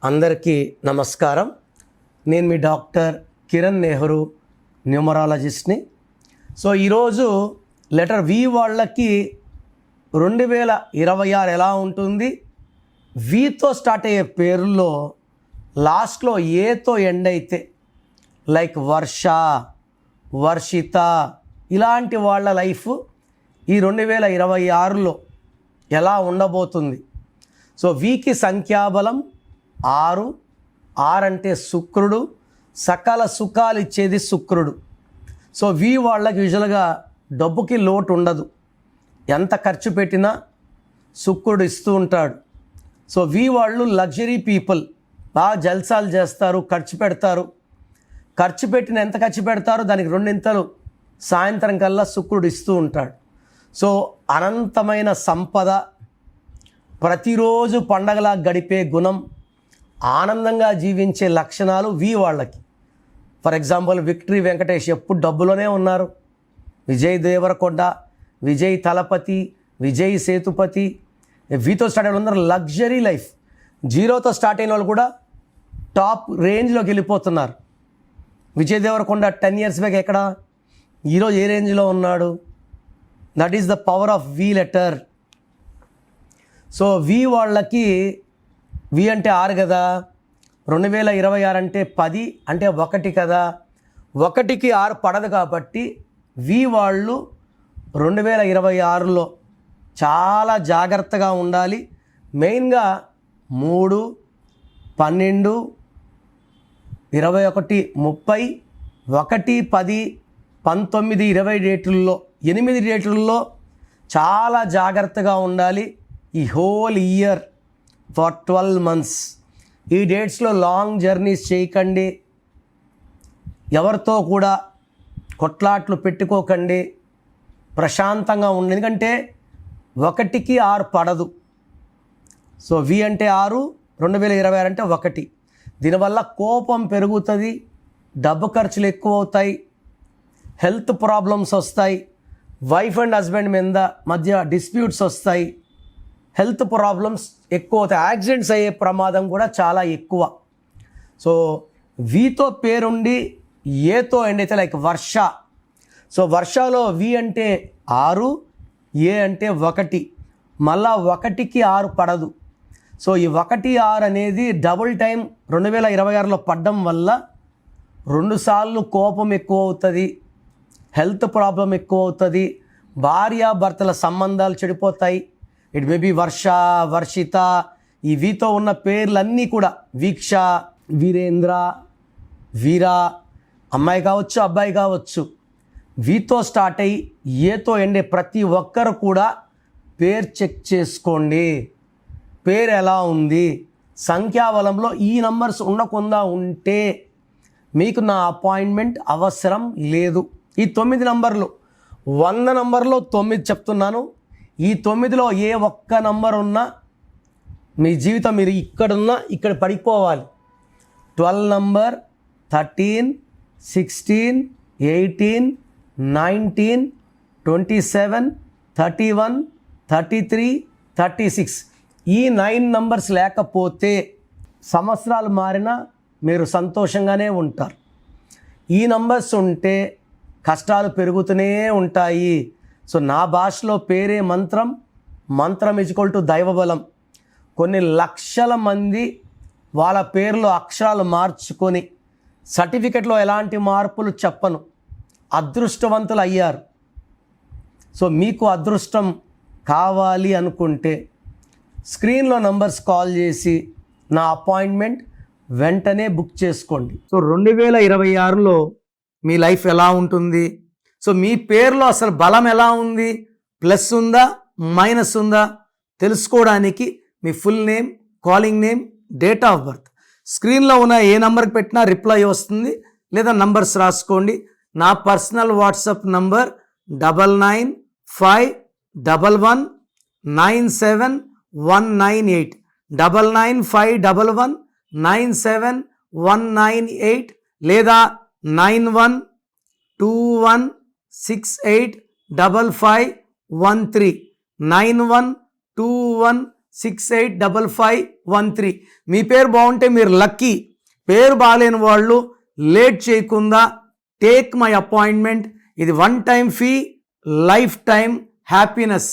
అందరికీ నమస్కారం. నేను మీ డాక్టర్ కిరణ్ నెహ్రూ, న్యూమరాలజిస్ట్ని. సో ఈరోజు లెటర్ వి వాళ్ళకి 2026 ఎలా ఉంటుంది, వితో స్టార్ట్ అయ్యే పేర్లో లాస్ట్లో ఏతో ఎండ్ అయితే లైక్ వర్ష, వర్షిత ఇలాంటి వాళ్ళ లైఫ్ ఈ 2026లో ఎలా ఉండబోతుంది. సో వీకి సంఖ్యాబలం 6 అంటే శుక్రుడు, సకల సుఖాలు ఇచ్చేది శుక్రుడు. సో వి వాళ్ళకి యూజువల్గా డబ్బుకి లోటు ఉండదు, ఎంత ఖర్చు పెట్టినా శుక్రుడు ఇస్తూ ఉంటాడు. సో వి వాళ్ళు లగ్జరీ పీపుల్, బాగా జల్సాలు చేస్తారు, ఖర్చు పెడతారు. ఖర్చు పెట్టిన ఎంత ఖర్చు పెడతారో దానికి 2 సాయంత్రం కల్లా శుక్రుడు ఇస్తూ ఉంటాడు. సో అనంతమైన సంపద, ప్రతిరోజు పండగలా గడిపే గుణం, ఆనందంగా జీవించే లక్షణాలు వి వాళ్ళకి. ఫర్ ఎగ్జాంపుల్ విక్టరీ వెంకటేష్ ఎప్పుడు డబ్బులోనే ఉన్నారు, విజయ్ దేవరకొండ, విజయ్ తలపతి, విజయ్ సేతుపతి, వితో స్టార్ట్ అయిన అందరూ లగ్జరీ లైఫ్. 0తో స్టార్ట్ అయిన వాళ్ళు కూడా టాప్ రేంజ్లోకి వెళ్ళిపోతున్నారు. విజయ్ దేవరకొండ 10 years బ్యాక్ ఎక్కడ, ఈరోజు ఏ రేంజ్లో ఉన్నాడు. That is the power of V letter. So V వాళ్ళకి వి అంటే 6 కదా, 2026 అంటే 10 అంటే 1 కదా, 1కి 6 పడదు కాబట్టి వి వాళ్ళు 2026లో చాలా జాగ్రత్తగా ఉండాలి. మెయిన్గా 3, 12, 21, 30, 1, 10, 19, 20 డేట్లలో 8 డేట్లలో చాలా జాగ్రత్తగా ఉండాలి. ఈ హోల్ ఇయర్ ఫర్ 12 months ఈ డేట్స్లో లాంగ్ జర్నీస్ చేయకండి, ఎవరితో కూడా కొట్లాట్లు పెట్టుకోకండి, ప్రశాంతంగా ఉండండి. ఎందుకంటే 1కి 6 పడదు. సో వి అంటే 6, 2026 అంటే 1. దీనివల్ల కోపం పెరుగుతుంది, డబ్బు ఖర్చులు ఎక్కువ అవుతాయి, హెల్త్ ప్రాబ్లమ్స్ వస్తాయి, వైఫ్ అండ్ హస్బెండ్ మధ్య డిస్ప్యూట్స్ వస్తాయి, హెల్త్ ప్రాబ్లమ్స్ ఎక్కువ అవుతాయి, యాక్సిడెంట్స్ అయ్యే ప్రమాదం కూడా చాలా ఎక్కువ. సో వితో పేరుండి ఏతో ఎండ్ అయితే లైక్ వర్ష. సో వర్షలో వి అంటే 6, ఏ అంటే 1, మళ్ళా 1కి 6 పడదు. సో ఈ 1, 6 అనేది డబుల్ టైం 2026లో పడడం వల్ల 2 సార్లు కోపం ఎక్కువ అవుతుంది, హెల్త్ ప్రాబ్లం ఎక్కువ అవుతుంది, భార్యాభర్తల సంబంధాలు చెడిపోతాయి. ఇట్ మే బి వర్ష, వర్షిత, ఈ వీతో ఉన్న పేర్లన్నీ కూడా వీక్ష, వీరేంద్ర, వీరా, అమ్మాయి కావచ్చు అబ్బాయి కావచ్చు, వీతో స్టార్ట్ అయ్యి ఏతో ఎండే ప్రతి ఒక్కరు కూడా పేరు చెక్ చేసుకోండి. పేరు ఎలా ఉంది, సంఖ్యాబలంలో ఈ నంబర్స్ ఉండకుండా ఉంటే మీకు నా అపాయింట్మెంట్ అవసరం లేదు. ఈ 9 నంబర్లు 100 నంబర్లో 9 చెప్తున్నాను. ఈ 9లో ఏ ఒక్క నంబర్ ఉన్నా మీ జీవితం, మీరు ఇక్కడున్నా ఇక్కడ పడిపోవాలి. 12 నంబర్, 13, 16, 18, 19, 27, 31, 33, 36 ఈ 9 నంబర్స్ లేకపోతే సంవత్సరాలు మారినా మీరు సంతోషంగానే ఉంటారు. ఈ నంబర్స్ ఉంటే కష్టాలు పెరుగుతూనే ఉంటాయి. సో నా భాషలో పేరే మంత్రం, మంత్రం = దైవబలం. కొన్ని లక్షల మంది వాళ్ళ పేర్లో అక్షరాలు మార్చుకొని, సర్టిఫికెట్లో ఎలాంటి మార్పులు చెప్పను, అదృష్టవంతులు అయ్యారు. సో మీకు అదృష్టం కావాలి అనుకుంటే స్క్రీన్లో నంబర్స్ కాల్ చేసి నా అపాయింట్మెంట్ వెంటనే బుక్ చేసుకోండి. సో 2026లో మీ లైఫ్ ఎలా ఉంటుంది, సో మీ పేరులో అసలు బలం ఎలా ఉంది, ప్లస్ ఉందా మైనస్ ఉందా తెలుసుకోవడానికి మీ full name, calling name, date of birth స్క్రీన్లో ఉన్న ఏ నెంబర్కి పెట్టినా రిప్లై వస్తుంది, లేదా నంబర్స్ రాసుకోండి. నా పర్సనల్ వాట్సాప్ నంబర్ 9951197198 9951197198 లేదా 9121685513 9121 685513. మీ పేరు బాగుంటే మీరు లక్కీ. పేరు బాగాలేని వాళ్ళు లేట్ చేయకుండా టేక్ మై అపాయింట్మెంట్. ఇది 1 time fee, life time happiness.